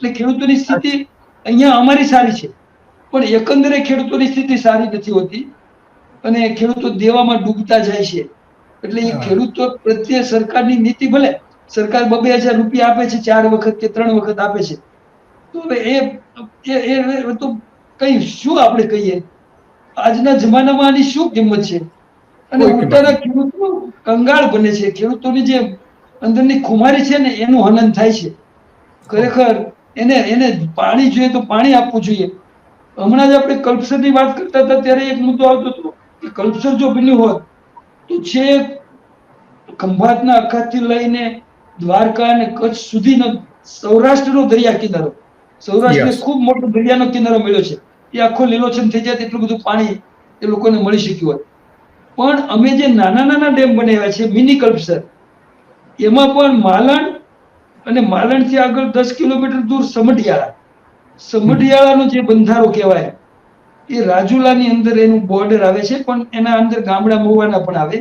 એટલે ખેડૂતોની સ્થિતિ અહીંયા અમારી સારી છે, પણ એકંદરે ખેડૂતોની સ્થિતિ સારી નથી હોતી અને ખેડૂતો દેવામાં ડૂબતા જાય છે. એટલે એ ખેડૂતો પ્રત્યે સરકારની નીતિ, ભલે સરકાર 2,000 રૂપિયા આપે છે, 4 વખત કે 3 વખત આપે છે, તો હવે તો કઈ શું આપણે કહીએ, આજના જમાનામાં આની શું કિંમત છે? અને ઉલટાના ખેડૂતો કંગાળ બને છે. ખેડૂતોની જે અંદરની ખુમારી છે ને એનું હનન થાય છે. ખરેખર એને પાણી જોઈએ તો પાણી આપવું જોઈએ. હમણાં જ આપણે કલ્પસરની વાત કરતા હતા ત્યારે એક મુદ્દો આવતો હતો કે કલ્પસર જો બન્યું હોત તો છે ખંભાતના અખાતથી લઈને દ્વારકા અને કચ્છ સુધીનો સૌરાષ્ટ્રનો દરિયા કિનારો, સૌરાષ્ટ્રને ખૂબ મોટો દરિયાનો કિનારો મળ્યો છે. એ આખો લીલોછમ થઈ જાય એટલું બધું પાણી એ લોકોને મળી શક્યું હોત. પણ અમે જે નાના નાના ડેમ બનાવ્યા છે, મિની કલ્પસર, એમાં પણ માલણ અને માલણથી આગળ 10 કિલોમીટર દૂર સમઢિયાળાનો જે બંધારો કહેવાય, એ રાજુલાની અંદર એનું બોર્ડર આવે છે, પણ એના અંદર ગામડા મહુવાના પણ આવે.